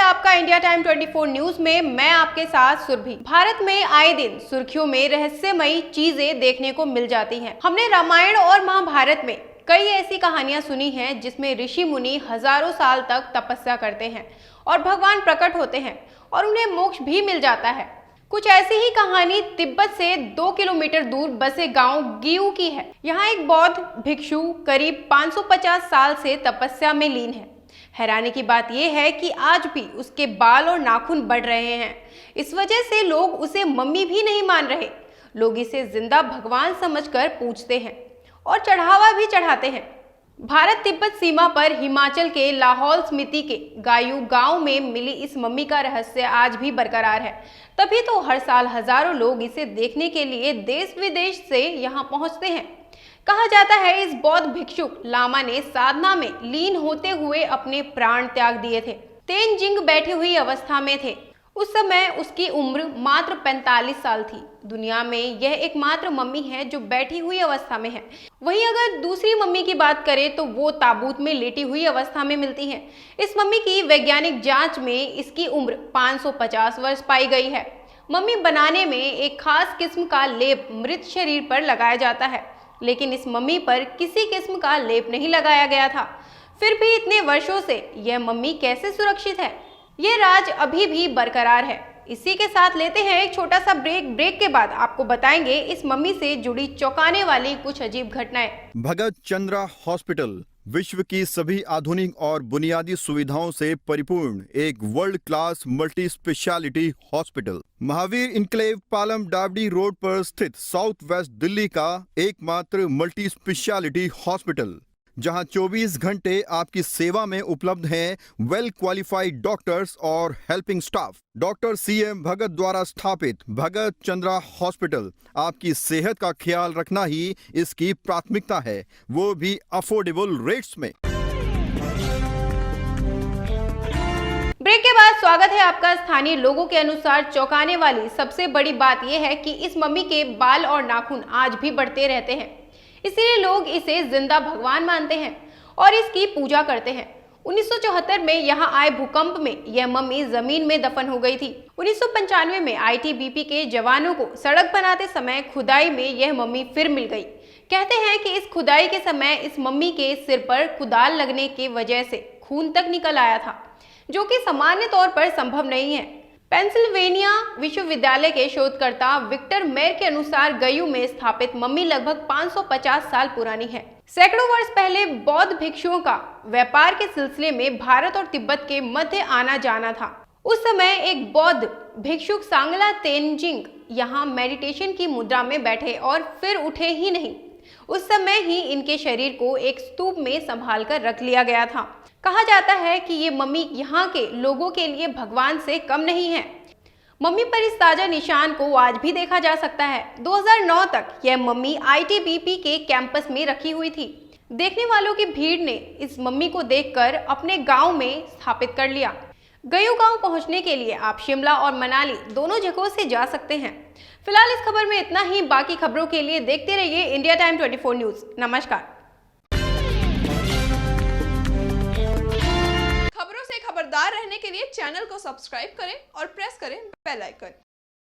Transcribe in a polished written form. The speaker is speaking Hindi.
आपका इंडिया टाइम 24 न्यूज में। मैं आपके साथ सुरभि। भारत में आए दिन सुर्खियों में रहस्यमयी चीजें देखने को मिल जाती हैं। हमने रामायण और महाभारत में कई ऐसी कहानियां सुनी हैं जिसमें ऋषि मुनि हजारों साल तक तपस्या करते हैं और भगवान प्रकट होते हैं और उन्हें मोक्ष भी मिल जाता है। कुछ ऐसी ही कहानी तिब्बत से 2 किलोमीटर दूर बसे गांव गियू की है। यहाँ एक बौद्ध भिक्षु करीब 550 साल से तपस्या में लीन है। हैरानी की बात यह है कि आज भी उसके बाल और नाखून बढ़ रहे हैं। इस वजह से लोग उसे मम्मी भी नहीं मान रहे। लोग इसे जिंदा भगवान समझकर पूजते हैं और चढ़ावा भी चढ़ाते हैं। भारत तिब्बत सीमा पर हिमाचल के लाहौल स्पीति के गायू गांव में मिली इस मम्मी का रहस्य आज भी बरकरार है। तभी तो हर साल हजारों लोग इसे देखने के लिए देश विदेश से यहाँ पहुँचते हैं। कहा जाता है इस बौद्ध भिक्षुक लामा ने साधना में लीन होते हुए अपने प्राण त्याग दिए थे। तेनजिंग बैठी हुई अवस्था में थे। उस समय उसकी उम्र मात्र 45 साल थी। दुनिया में यह एकमात्र मम्मी है जो बैठी हुई अवस्था में है। वहीं अगर दूसरी मम्मी की बात करें तो वो ताबूत में लेटी हुई अवस्था में मिलती है। इस मम्मी की वैज्ञानिक जांच में इसकी उम्र 550 वर्ष पाई गई है। मम्मी बनाने में एक खास किस्म का लेप मृत शरीर पर लगाया जाता है, लेकिन इस मम्मी पर किसी किस्म का लेप नहीं लगाया गया था। फिर भी इतने वर्षों से यह मम्मी कैसे सुरक्षित है, ये राज अभी भी बरकरार है। इसी के साथ लेते हैं एक छोटा सा ब्रेक के बाद आपको बताएंगे इस मम्मी से जुड़ी चौंकाने वाली कुछ अजीब घटनाएं। भगत चंद्रा हॉस्पिटल विश्व की सभी आधुनिक और बुनियादी सुविधाओं से परिपूर्ण एक world class multi specialty hospital Mahavir enclave Palam डावडी रोड पर स्थित साउथ वेस्ट दिल्ली का एकमात्र मल्टी स्पेशलिटी हॉस्पिटल, जहां 24 घंटे आपकी सेवा में उपलब्ध हैं वेल क्वालिफाइड डॉक्टर्स और हेल्पिंग स्टाफ। डॉक्टर CM भगत द्वारा स्थापित भगत चंद्रा हॉस्पिटल आपकी सेहत का ख्याल रखना ही इसकी प्राथमिकता है, वो भी अफोर्डेबल रेट्स में। ब्रेक के बाद स्वागत है आपका। स्थानीय लोगों के अनुसार चौंकाने वाली सबसे बड़ी बात यह है कि इस मम्मी के बाल और नाखून आज भी बढ़ते रहते हैं। इसलिए लोग इसे जिंदा भगवान मानते हैं और इसकी पूजा करते हैं। 1974 में यहाँ आए भूकंप में यह मम्मी जमीन में दफन हो गई थी। 1995 में ITBP के जवानों को सड़क बनाते समय खुदाई में यह मम्मी फिर मिल गई। कहते हैं कि इस खुदाई के समय इस मम्मी के सिर पर कुदाल लगने की वजह से खून तक निकल आया था, जो कि सामान्य तौर पर संभव नहीं है। पेंसिल्वेनिया विश्वविद्यालय के शोधकर्ता विक्टर मेयर के अनुसार गयू में स्थापित मम्मी लगभग 550 साल पुरानी है। सैकड़ों वर्ष पहले बौद्ध भिक्षुओं का व्यापार के सिलसिले में भारत और तिब्बत के मध्य आना जाना था। उस समय एक बौद्ध भिक्षुक सांगला तेनजिंग यहाँ मेडिटेशन की मुद्रा में बैठे और फिर उठे ही नहीं। उस समय ही इनके शरीर को एक स्तूप में संभाल कर रख लिया गया था। कहा जाता है कि ये मम्मी यहाँ के लोगों के लिए भगवान से कम नहीं है। मम्मी पर इस ताजा निशान को आज भी देखा जा सकता है। 2009 तक यह मम्मी ITBP के कैंपस में रखी हुई थी। देखने वालों की भीड़ ने इस मम्मी को देखकर अपने गांव में स्थापित कर लिया। गयू गांव पहुंचने के लिए आप शिमला और मनाली दोनों जगहों से जा सकते हैं। फिलहाल इस खबर में इतना ही। बाकी खबरों के लिए देखते रहिए इंडिया टाइम 24 न्यूज। नमस्कार। खबरों से खबरदार रहने के लिए चैनल को सब्सक्राइब करें और प्रेस करें बेल आइकन।